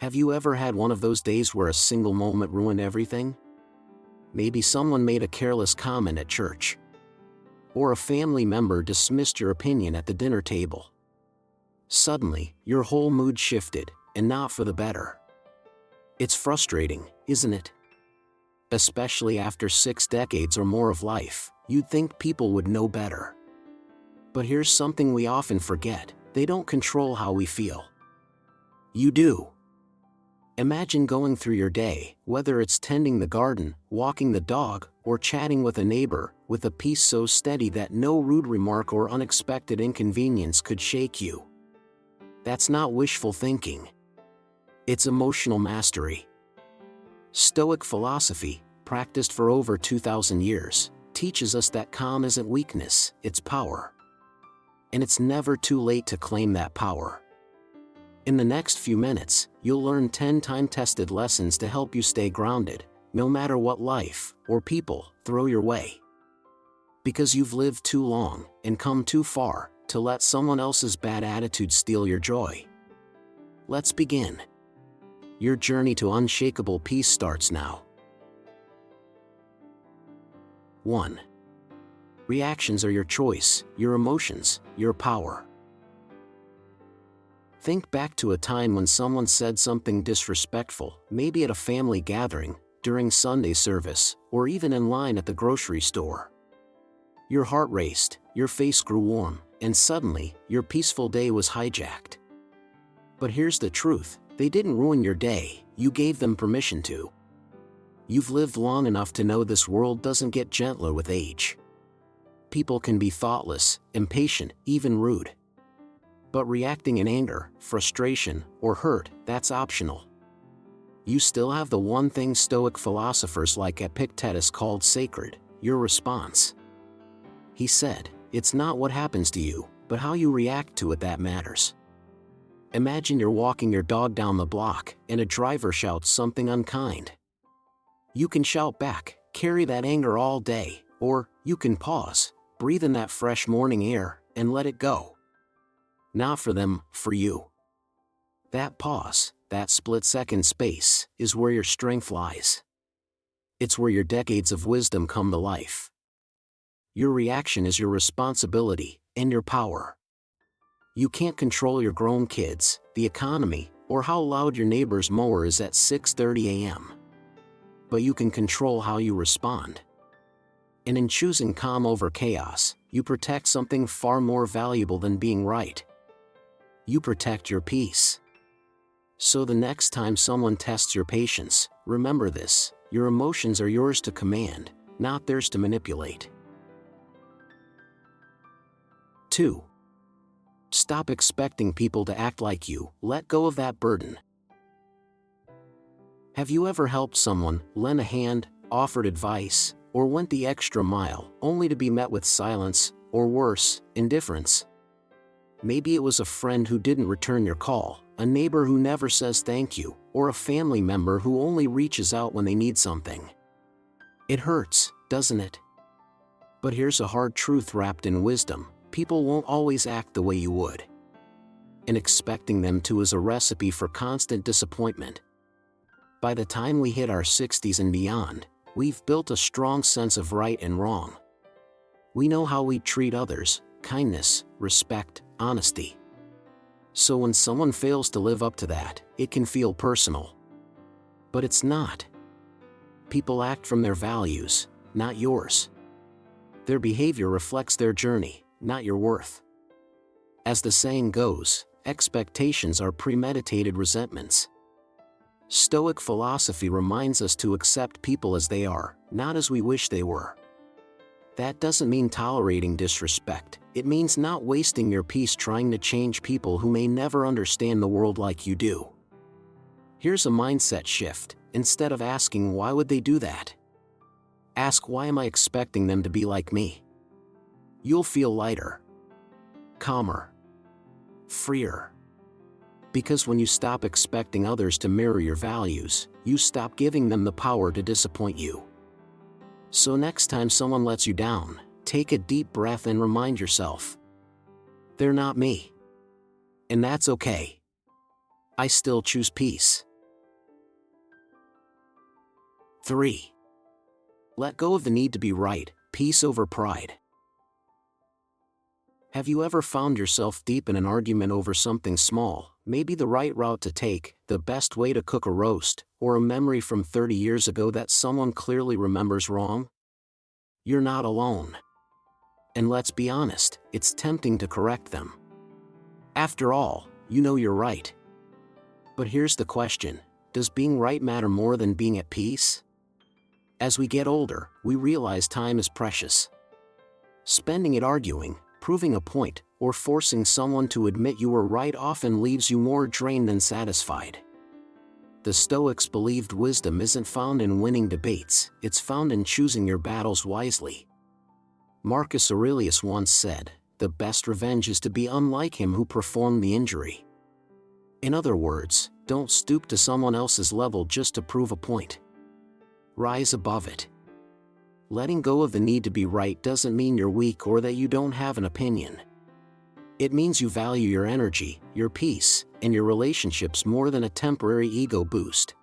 Have you ever had one of those days where a single moment ruined everything? Maybe someone made a careless comment at church. Or a family member dismissed your opinion at the dinner table. Suddenly, your whole mood shifted, and not for the better. It's frustrating, isn't it? Especially after 6 decades or more of life, you'd think people would know better. But here's something we often forget: they don't control how we feel. You do. Imagine going through your day, whether it's tending the garden, walking the dog, or chatting with a neighbor, with a peace so steady that no rude remark or unexpected inconvenience could shake you. That's not wishful thinking. It's emotional mastery. Stoic philosophy, practiced for over 2,000 years, teaches us that calm isn't weakness, it's power. And it's never too late to claim that power. In the next few minutes, you'll learn 10 time-tested lessons to help you stay grounded, no matter what life, or people, throw your way. Because you've lived too long, and come too far, to let someone else's bad attitude steal your joy. Let's begin. Your journey to unshakable peace starts now. 1. Reactions are your choice, your emotions, your power. Think back to a time when someone said something disrespectful, maybe at a family gathering, during Sunday service, or even in line at the grocery store. Your heart raced, your face grew warm, and suddenly, your peaceful day was hijacked. But here's the truth: they didn't ruin your day, you gave them permission to. You've lived long enough to know this world doesn't get gentler with age. People can be thoughtless, impatient, even rude. But reacting in anger, frustration, or hurt, that's optional. You still have the one thing Stoic philosophers like Epictetus called sacred: your response. He said, it's not what happens to you, but how you react to it that matters. Imagine you're walking your dog down the block, and a driver shouts something unkind. You can shout back, carry that anger all day, or you can pause, breathe in that fresh morning air, and let it go. Not for them, for you. That pause, that split-second space, is where your strength lies. It's where your decades of wisdom come to life. Your reaction is your responsibility, and your power. You can't control your grown kids, the economy, or how loud your neighbor's mower is at 6:30 a.m. But you can control how you respond. And in choosing calm over chaos, you protect something far more valuable than being right. You protect your peace. So the next time someone tests your patience, remember this: your emotions are yours to command, not theirs to manipulate. 2. Stop expecting people to act like you, let go of that burden. Have you ever helped someone, lent a hand, offered advice, or went the extra mile, only to be met with silence, or worse, indifference? Maybe it was a friend who didn't return your call, a neighbor who never says thank you, or a family member who only reaches out when they need something. It hurts, doesn't it? But here's a hard truth wrapped in wisdom: people won't always act the way you would. And expecting them to is a recipe for constant disappointment. By the time we hit our 60s and beyond, we've built a strong sense of right and wrong. We know how we treat others: kindness, respect, honesty. So when someone fails to live up to that, it can feel personal. But it's not. People act from their values, not yours. Their behavior reflects their journey, not your worth. As the saying goes, expectations are premeditated resentments. Stoic philosophy reminds us to accept people as they are, not as we wish they were. That doesn't mean tolerating disrespect. It means not wasting your peace trying to change people who may never understand the world like you do. Here's a mindset shift: instead of asking why would they do that, ask why am I expecting them to be like me? You'll feel lighter, calmer, freer. Because when you stop expecting others to mirror your values, you stop giving them the power to disappoint you. So next time someone lets you down, take a deep breath and remind yourself: they're not me. And that's okay. I still choose peace. 3. Let go of the need to be right, peace over pride. Have you ever found yourself deep in an argument over something small, maybe the right route to take, the best way to cook a roast, or a memory from 30 years ago that someone clearly remembers wrong? You're not alone. And let's be honest, it's tempting to correct them. After all, you know you're right. But here's the question: does being right matter more than being at peace? As we get older, we realize time is precious. Spending it arguing, proving a point, or forcing someone to admit you were right often leaves you more drained than satisfied. The Stoics believed wisdom isn't found in winning debates, it's found in choosing your battles wisely. Marcus Aurelius once said, "The best revenge is to be unlike him who performed the injury." In other words, don't stoop to someone else's level just to prove a point. Rise above it. Letting go of the need to be right doesn't mean you're weak or that you don't have an opinion. It means you value your energy, your peace, and your relationships more than a temporary ego boost.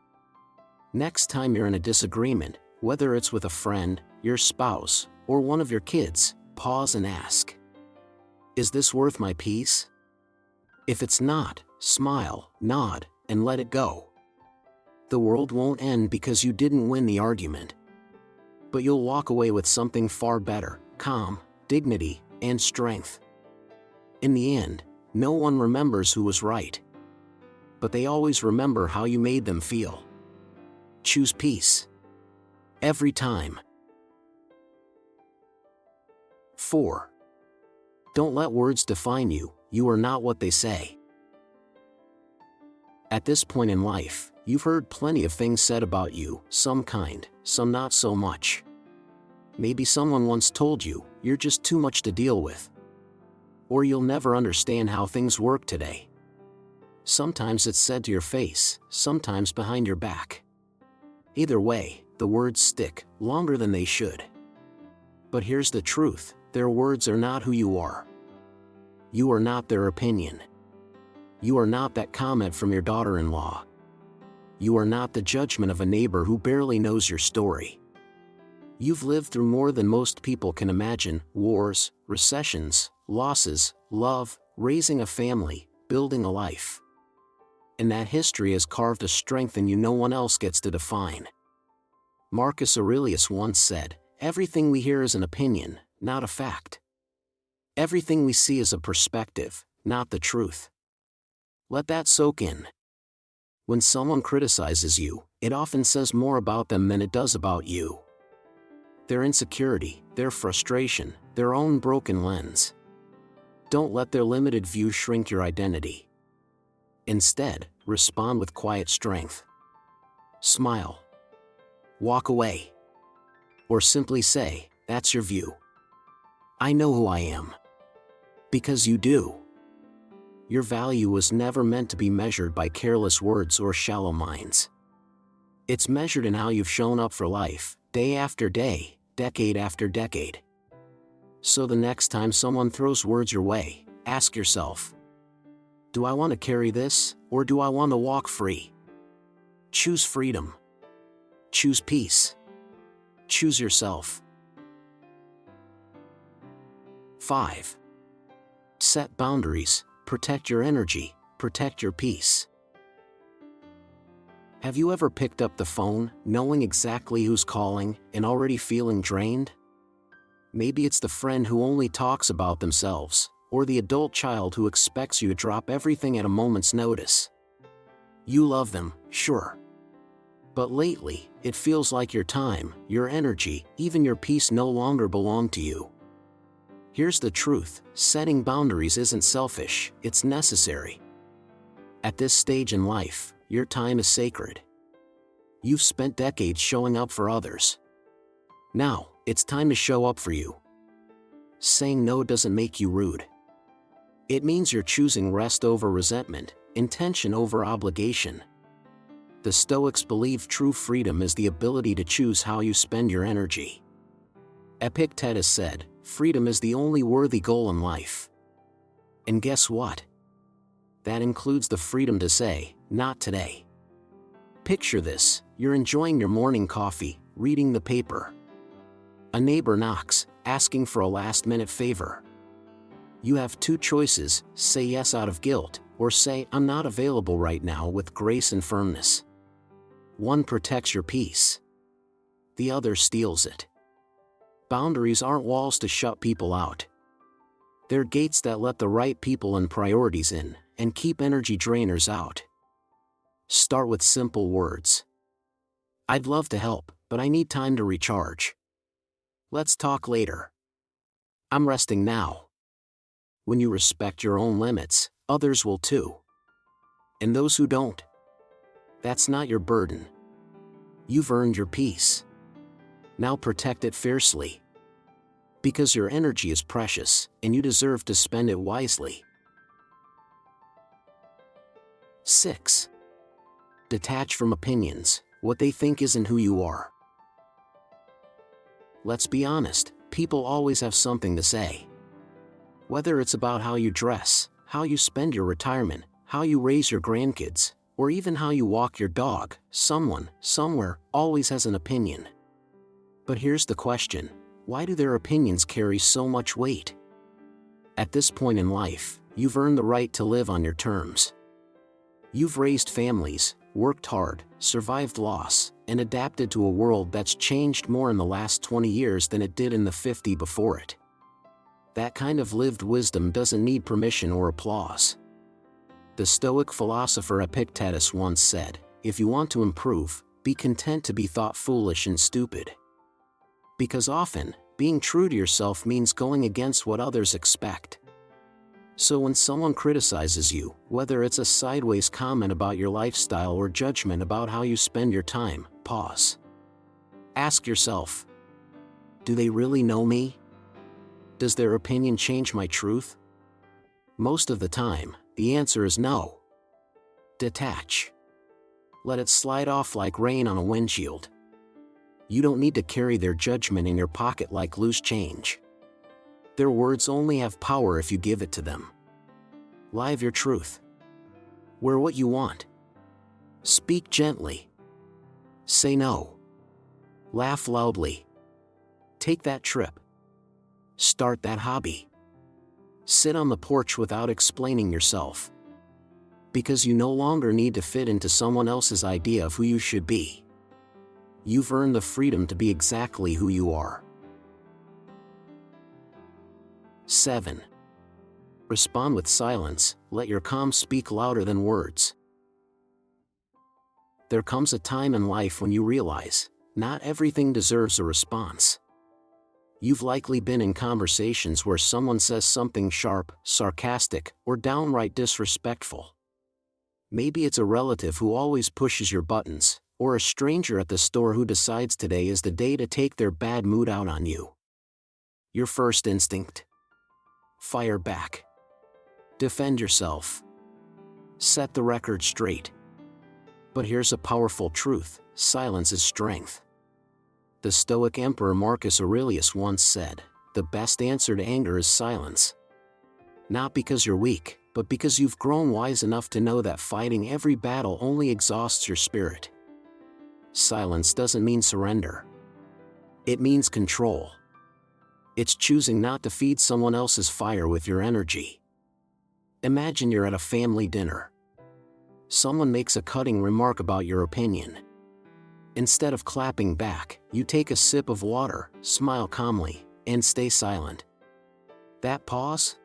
Next time you're in a disagreement, whether it's with a friend, your spouse, or one of your kids, pause and ask, "Is this worth my peace?" If it's not, smile, nod, and let it go. The world won't end because you didn't win the argument. But you'll walk away with something far better: calm, dignity, and strength. In the end, no one remembers who was right. But they always remember how you made them feel. Choose peace. Every time. 4. Don't let words define you, you are not what they say. At this point in life, you've heard plenty of things said about you, some kind, some not so much. Maybe someone once told you, "You're just too much to deal with." Or "You'll never understand how things work today." Sometimes it's said to your face, sometimes behind your back. Either way, the words stick, longer than they should. But here's the truth: their words are not who you are. You are not their opinion. You are not that comment from your daughter-in-law. You are not the judgment of a neighbor who barely knows your story. You've lived through more than most people can imagine: wars, recessions, losses, love, raising a family, building a life. And that history has carved a strength in you no one else gets to define. Marcus Aurelius once said, "Everything we hear is an opinion, not a fact. Everything we see is a perspective, not the truth." Let that soak in. When someone criticizes you, it often says more about them than it does about you. Their insecurity, their frustration, their own broken lens. Don't let their limited view shrink your identity. Instead, respond with quiet strength. Smile. Walk away. Or simply say, "That's your view. I know who I am." Because you do. Your value was never meant to be measured by careless words or shallow minds. It's measured in how you've shown up for life, day after day, decade after decade. So the next time someone throws words your way, ask yourself, do I want to carry this, or do I want to walk free? Choose freedom. Choose peace. Choose yourself. 5. Set boundaries. Protect your energy, protect your peace. Have you ever picked up the phone, knowing exactly who's calling, and already feeling drained? Maybe it's the friend who only talks about themselves, or the adult child who expects you to drop everything at a moment's notice. You love them, sure. But lately, it feels like your time, your energy, even your peace no longer belong to you. Here's the truth: setting boundaries isn't selfish, it's necessary. At this stage in life, your time is sacred. You've spent decades showing up for others. Now, it's time to show up for you. Saying no doesn't make you rude. It means you're choosing rest over resentment, intention over obligation. The Stoics believe true freedom is the ability to choose how you spend your energy. Epictetus said, "Freedom is the only worthy goal in life." And guess what? That includes the freedom to say, "Not today." Picture this: You're enjoying your morning coffee, reading the paper. A neighbor knocks, asking for a last-minute favor. You have two choices: say yes out of guilt, or say, "I'm not available right now," with grace and firmness. One protects your peace. The other steals it. Boundaries aren't walls to shut people out. They're gates that let the right people and priorities in, and keep energy drainers out. Start with simple words. "I'd love to help, but I need time to recharge. Let's talk later. I'm resting now." When you respect your own limits, others will too. And those who don't, that's not your burden. You've earned your peace. Now protect it fiercely. Because your energy is precious, and you deserve to spend it wisely. 6. Detach from opinions. What they think isn't who you are. Let's be honest, people always have something to say. Whether it's about how you dress, how you spend your retirement, how you raise your grandkids, or even how you walk your dog, someone, somewhere, always has an opinion. But here's the question: why do their opinions carry so much weight? At this point in life, you've earned the right to live on your terms. You've raised families, worked hard, survived loss, and adapted to a world that's changed more in the last 20 years than it did in the 50 before it. That kind of lived wisdom doesn't need permission or applause. The Stoic philosopher Epictetus once said, "If you want to improve, be content to be thought foolish and stupid." Because often, being true to yourself means going against what others expect. So when someone criticizes you, whether it's a sideways comment about your lifestyle or judgment about how you spend your time, pause. Ask yourself, do they really know me? Does their opinion change my truth? Most of the time, the answer is no. Detach. Let it slide off like rain on a windshield. You don't need to carry their judgment in your pocket like loose change. Their words only have power if you give it to them. Live your truth. Wear what you want. Speak gently. Say no. Laugh loudly. Take that trip. Start that hobby. Sit on the porch without explaining yourself. Because you no longer need to fit into someone else's idea of who you should be. You've earned the freedom to be exactly who you are. 7. Respond with silence. Let your calm speak louder than words. There comes a time in life when you realize, not everything deserves a response. You've likely been in conversations where someone says something sharp, sarcastic, or downright disrespectful. Maybe it's a relative who always pushes your buttons, or a stranger at the store who decides today is the day to take their bad mood out on you. Your first instinct? Fire back. Defend yourself. Set the record straight. But here's a powerful truth: silence is strength. The Stoic Emperor Marcus Aurelius once said, "The best answer to anger is silence." Not because you're weak, but because you've grown wise enough to know that fighting every battle only exhausts your spirit. Silence doesn't mean surrender. It means control. It's choosing not to feed someone else's fire with your energy. Imagine you're at a family dinner. Someone makes a cutting remark about your opinion. Instead of clapping back, you take a sip of water, smile calmly, and stay silent. That pause?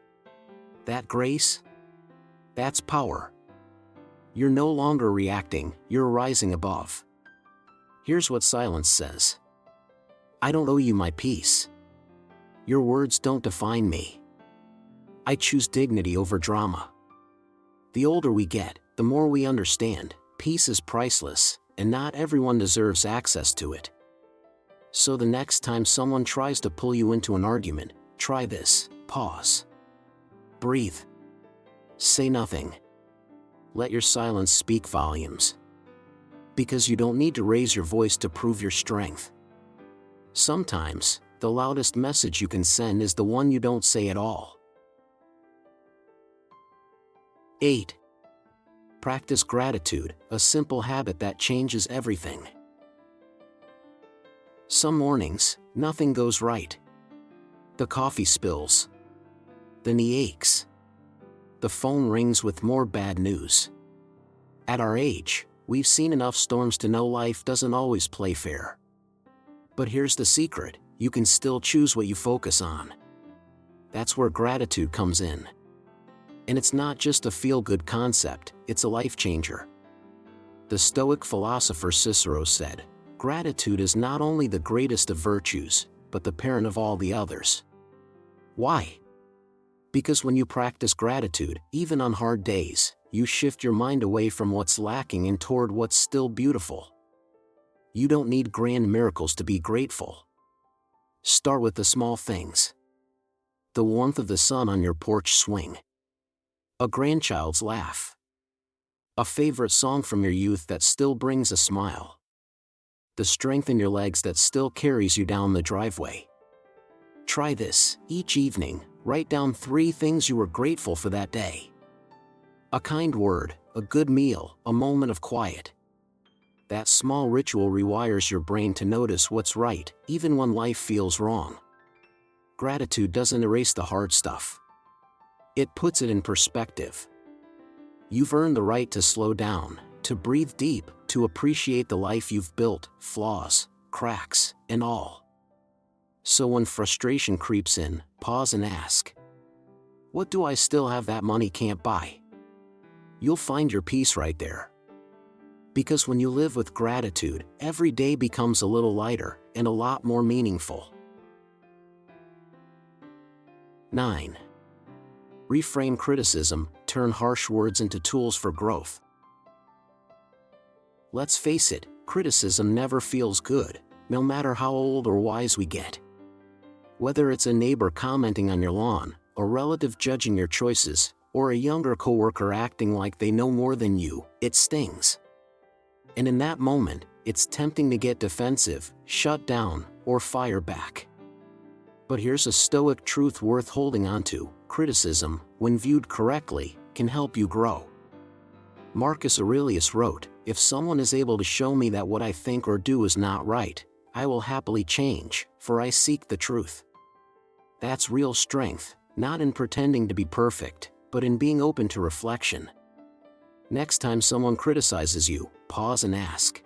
That grace? That's power. You're no longer reacting, you're rising above. Here's what silence says. I don't owe you my peace. Your words don't define me. I choose dignity over drama. The older we get, the more we understand, peace is priceless, and not everyone deserves access to it. So the next time someone tries to pull you into an argument, try this: pause. Breathe. Say nothing. Let your silence speak volumes. Because you don't need to raise your voice to prove your strength. Sometimes, the loudest message you can send is the one you don't say at all. 8. Practice gratitude, a simple habit that changes everything. Some mornings, nothing goes right. The coffee spills. The knee aches. The phone rings with more bad news. At our age, we've seen enough storms to know life doesn't always play fair. But here's the secret: you can still choose what you focus on. That's where gratitude comes in. And it's not just a feel-good concept, it's a life changer. The Stoic philosopher Cicero said, "Gratitude is not only the greatest of virtues, but the parent of all the others." Why? Because when you practice gratitude, even on hard days, you shift your mind away from what's lacking and toward what's still beautiful. You don't need grand miracles to be grateful. Start with the small things. The warmth of the sun on your porch swing. A grandchild's laugh. A favorite song from your youth that still brings a smile. The strength in your legs that still carries you down the driveway. Try this: each evening, write down 3 things you were grateful for that day. A kind word, a good meal, a moment of quiet. That small ritual rewires your brain to notice what's right, even when life feels wrong. Gratitude doesn't erase the hard stuff. It puts it in perspective. You've earned the right to slow down, to breathe deep, to appreciate the life you've built, flaws, cracks, and all. So when frustration creeps in, pause and ask, what do I still have that money can't buy? You'll find your peace right there. Because when you live with gratitude, every day becomes a little lighter and a lot more meaningful. 9. Reframe criticism, turn harsh words into tools for growth. Let's face it, criticism never feels good, no matter how old or wise we get. Whether it's a neighbor commenting on your lawn, a relative judging your choices, or a younger coworker acting like they know more than you, it stings. And in that moment, it's tempting to get defensive, shut down, or fire back. But here's a Stoic truth worth holding onto: criticism, when viewed correctly, can help you grow. Marcus Aurelius wrote, "If someone is able to show me that what I think or do is not right, I will happily change, for I seek the truth." That's real strength, not in pretending to be perfect, but in being open to reflection. Next time someone criticizes you, pause and ask,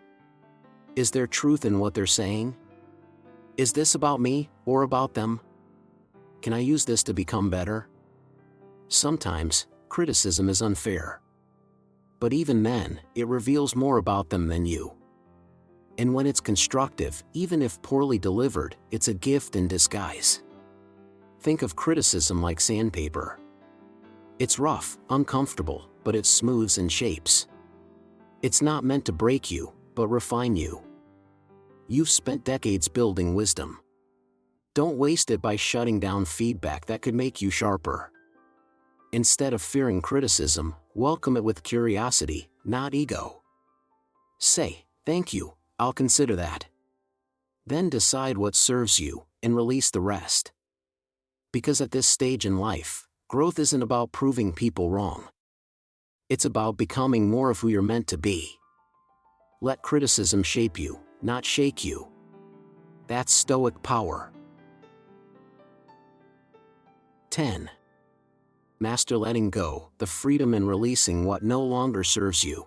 is there truth in what they're saying? Is this about me, or about them? Can I use this to become better? Sometimes, criticism is unfair. But even then, it reveals more about them than you. And when it's constructive, even if poorly delivered, it's a gift in disguise. Think of criticism like sandpaper. It's rough, uncomfortable, but it smooths and shapes. It's not meant to break you, but refine you. You've spent decades building wisdom. Don't waste it by shutting down feedback that could make you sharper. Instead of fearing criticism, welcome it with curiosity, not ego. Say, "Thank you, I'll consider that." Then decide what serves you, and release the rest. Because at this stage in life, growth isn't about proving people wrong. It's about becoming more of who you're meant to be. Let criticism shape you, not shake you. That's Stoic power. 10. Master letting go, the freedom in releasing what no longer serves you.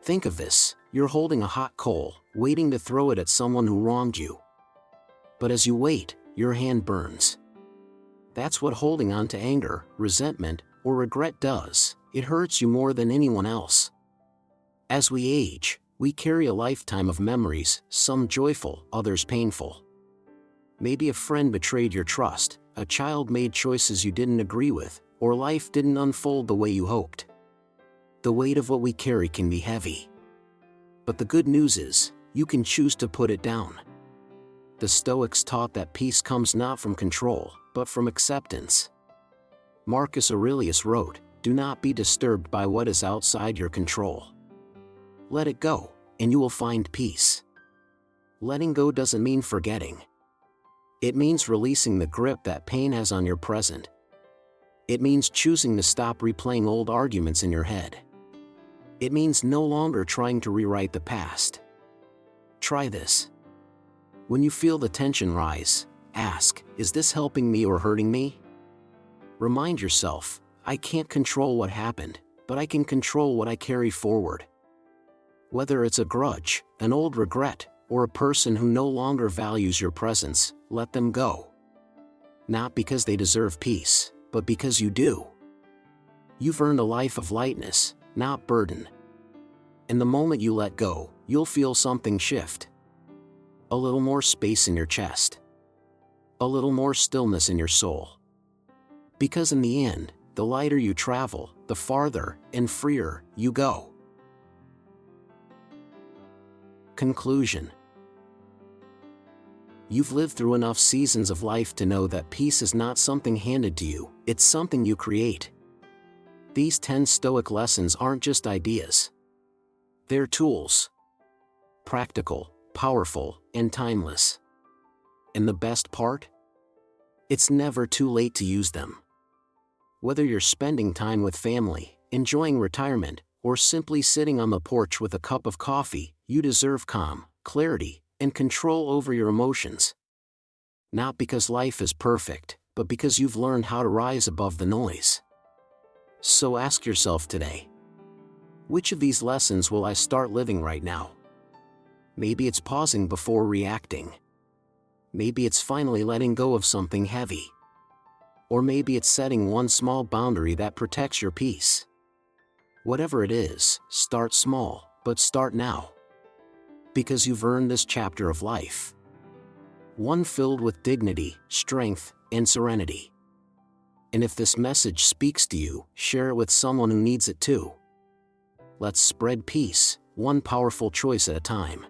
Think of this: you're holding a hot coal, waiting to throw it at someone who wronged you. But as you wait, your hand burns. That's what holding on to anger, resentment, or regret does. It hurts you more than anyone else. As we age, we carry a lifetime of memories, some joyful, others painful. Maybe a friend betrayed your trust, a child made choices you didn't agree with, or life didn't unfold the way you hoped. The weight of what we carry can be heavy. But the good news is, you can choose to put it down. The Stoics taught that peace comes not from control, but from acceptance. Marcus Aurelius wrote, "Do not be disturbed by what is outside your control. Let it go, and you will find peace." Letting go doesn't mean forgetting. It means releasing the grip that pain has on your present. It means choosing to stop replaying old arguments in your head. It means no longer trying to rewrite the past. Try this. When you feel the tension rise, ask, is this helping me or hurting me? Remind yourself, I can't control what happened, but I can control what I carry forward. Whether it's a grudge, an old regret, or a person who no longer values your presence, let them go. Not because they deserve peace, but because you do. You've earned a life of lightness, not burden. And the moment you let go, you'll feel something shift. A little more space in your chest. A little more stillness in your soul. Because in the end, the lighter you travel, the farther and freer you go. Conclusion. You've lived through enough seasons of life to know that peace is not something handed to you, it's something you create. These 10 Stoic lessons aren't just ideas. They're tools. Practical, powerful, and timeless. And the best part? It's never too late to use them. Whether you're spending time with family, enjoying retirement, or simply sitting on the porch with a cup of coffee, you deserve calm, clarity, and control over your emotions. Not because life is perfect, but because you've learned how to rise above the noise. So ask yourself today, which of these lessons will I start living right now? Maybe it's pausing before reacting. Maybe it's finally letting go of something heavy. Or maybe it's setting one small boundary that protects your peace. Whatever it is, start small, but start now. Because you've earned this chapter of life. One filled with dignity, strength, and serenity. And if this message speaks to you, share it with someone who needs it too. Let's spread peace, one powerful choice at a time.